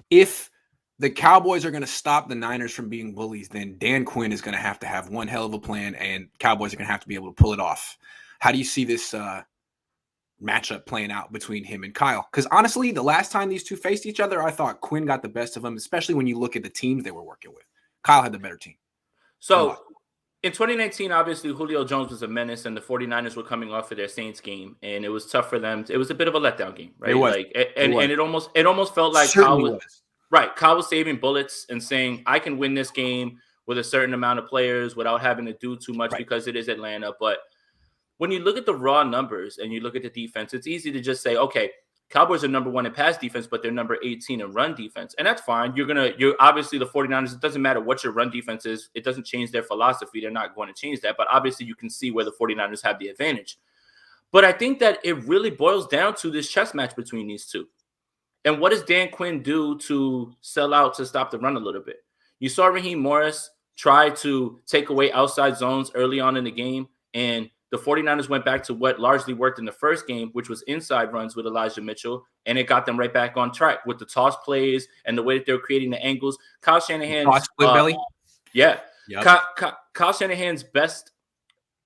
if the Cowboys are going to stop the Niners from being bullies, then Dan Quinn is going to have one hell of a plan, and Cowboys are going to have to be able to pull it off. How do you see this matchup playing out between him and Kyle? Because honestly, the last time these two faced each other, I thought Quinn got the best of him, especially when you look at the teams they were working with. Kyle had the better team. So in 2019, obviously, Julio Jones was a menace, and the 49ers were coming off of their Saints game, and it was tough for them. It was a bit of a letdown game, right? It was. And it almost felt like Kyle was. Right. Kyle was saving bullets and saying, I can win this game with a certain amount of players without having to do too much because it is Atlanta. But when you look at the raw numbers and you look at the defense, it's easy to just say, okay, Cowboys are number 1 in pass defense, but they're number 18 in run defense. And that's fine. You're obviously the 49ers. It doesn't matter what your run defense is. It doesn't change their philosophy. They're not going to change that. But obviously you can see where the 49ers have the advantage. But I think that it really boils down to this chess match between these two. And what does Dan Quinn do to sell out to stop the run a little bit? You saw Raheem Morris try to take away outside zones early on in the game, and the 49ers went back to what largely worked in the first game, which was inside runs with Elijah Mitchell, and it got them right back on track with the toss plays and the way that they were creating the angles. Kyle Shanahan's belly. Yeah. Yep. Kyle Shanahan's best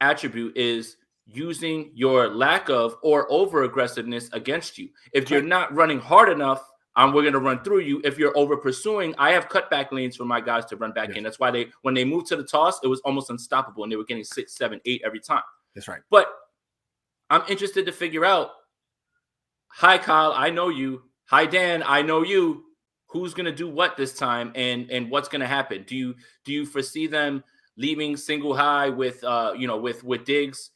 attribute is using your lack of or over aggressiveness against you. If you're not running hard enough, we're going to run through you. If you're over pursuing, I have cutback lanes for my guys to run back in. That's why when they moved to the toss, it was almost unstoppable, and they were getting 6, 7, 8 every time. That's right. But I'm interested to figure out, hi, Kyle, I know you. Hi, Dan, I know you. Who's going to do what this time, and what's going to happen? Do you foresee them leaving single high with Diggs,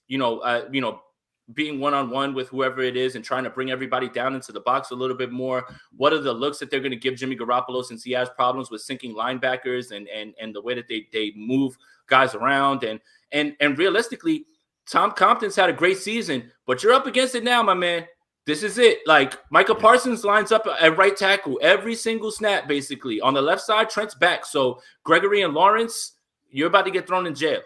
being one-on-one with whoever it is and trying to bring everybody down into the box a little bit more? What are the looks that they're going to give Jimmy Garoppolo, since he has problems with sinking linebackers and the way that they move guys around? And realistically, Tom Compton's had a great season, but you're up against it now, my man. This is it. Like, Micah Parsons lines up at right tackle every single snap, basically. On the left side, Trent's back. So Gregory and Lawrence, you're about to get thrown in jail.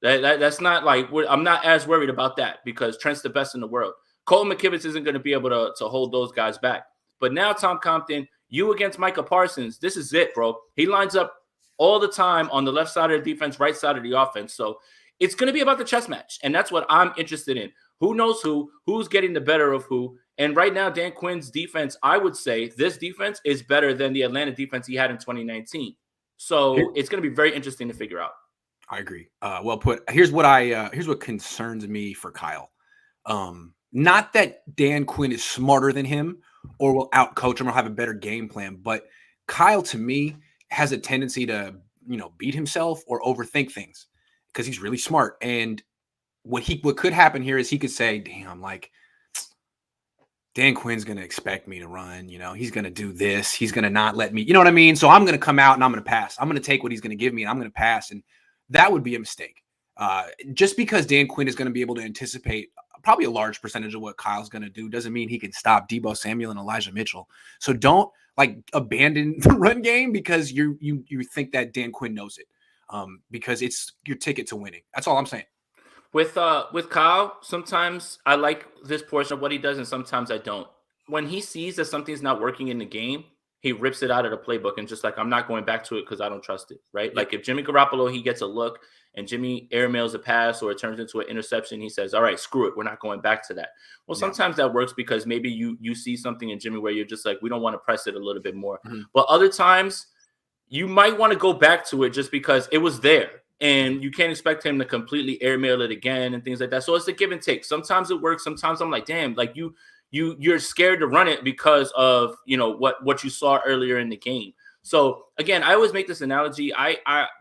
That's not like, I'm not as worried about that because Trent's the best in the world. Colton McKivitz isn't going to be able to hold those guys back. But now, Tom Compton, you against Micah Parsons, this is it, bro. He lines up all the time on the left side of the defense, right side of the offense. So it's going to be about the chess match, and that's what I'm interested in. Who knows who's getting the better of who? And right now, Dan Quinn's defense, I would say this defense is better than the Atlanta defense he had in 2019. So it's going to be very interesting to figure out. I agree. Well put. Here's what concerns me for Kyle. Not that Dan Quinn is smarter than him or will outcoach him or have a better game plan, but Kyle, to me, has a tendency to, beat himself or overthink things because he's really smart. And what could happen here is he could say, damn, like, Dan Quinn's going to expect me to run, he's going to do this. He's going to not let me, you know what I mean? So I'm going to come out and I'm going to pass. I'm going to take what he's going to give me and I'm going to pass. And that would be a mistake. Just because Dan Quinn is going to be able to anticipate probably a large percentage of what Kyle's going to do doesn't mean he can stop Deebo Samuel and Elijah Mitchell. So don't abandon the run game because you think that Dan Quinn knows it, because it's your ticket to winning. That's all I'm saying. With Kyle, sometimes I like this portion of what he does, and sometimes I don't. When he sees that something's not working in the game, he rips it out of the playbook and just like, I'm not going back to it because I don't trust it, right? Yep. Like if Jimmy Garoppolo, he gets a look and Jimmy airmails a pass or it turns into an interception, he says, all right, screw it. We're not going back to that. Well, sometimes that works because maybe you see something in Jimmy where you're just like, we don't want to press it a little bit more. Mm-hmm. But other times you might want to go back to it just because it was there. And you can't expect him to completely airmail it again and things like that. So it's a give and take. Sometimes it works. Sometimes I'm like, damn, like you're scared to run it because of, what you saw earlier in the game. So again, I always make this analogy.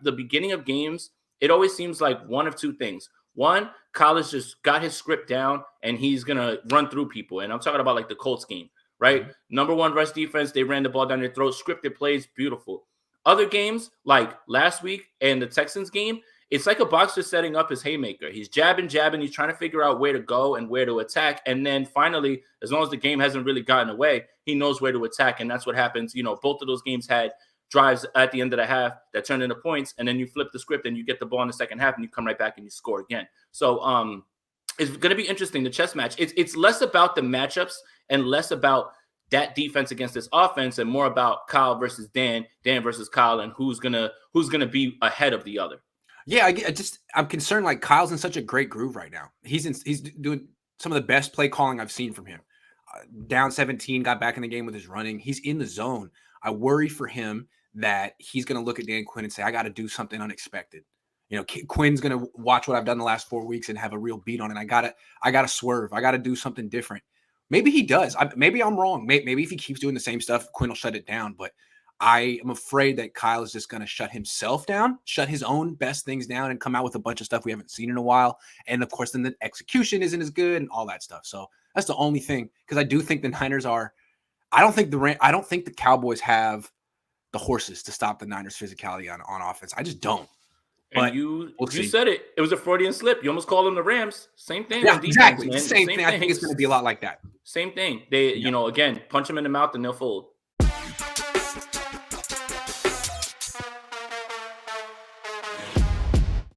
The beginning of games, it always seems like one of two things. One, Collins just got his script down and he's going to run through people. And I'm talking about like the Colts game, right? Mm-hmm. Number one rush defense. They ran the ball down their throat, scripted plays, beautiful. Other games, like last week and the Texans game, it's like a boxer setting up his haymaker. He's jabbing. He's trying to figure out where to go and where to attack. And then finally, as long as the game hasn't really gotten away, he knows where to attack. And that's what happens. Both of those games had drives at the end of the half that turned into points. And then you flip the script and you get the ball in the second half and you come right back and you score again. So it's going to be interesting, the chess match. It's less about the matchups and less about that defense against this offense, and more about Kyle versus Dan versus Kyle, and who's gonna be ahead of the other. Yeah, I'm concerned. Like Kyle's in such a great groove right now. He's doing some of the best play calling I've seen from him. Down 17, got back in the game with his running. He's in the zone. I worry for him that he's going to look at Dan Quinn and say, I got to do something unexpected. You know, Quinn's going to watch what I've done the last 4 weeks and have a real beat on it. I got to swerve. I got to do something different. Maybe he does. Maybe I'm wrong. Maybe if he keeps doing the same stuff, Quinn will shut it down. But I am afraid that Kyle is just going to shut himself down, shut his own best things down, and come out with a bunch of stuff we haven't seen in a while. And of course, then the execution isn't as good and all that stuff. So that's the only thing, because I do think the Niners are. I don't think the Cowboys have the horses to stop the Niners' physicality on offense. I just don't. But you said it. It was a Freudian slip. You almost called them the Rams. Same thing. Yeah, on defense, exactly. Man. Same thing. I think it's going to be a lot like that. Same thing. They, again, punch them in the mouth and they'll fold.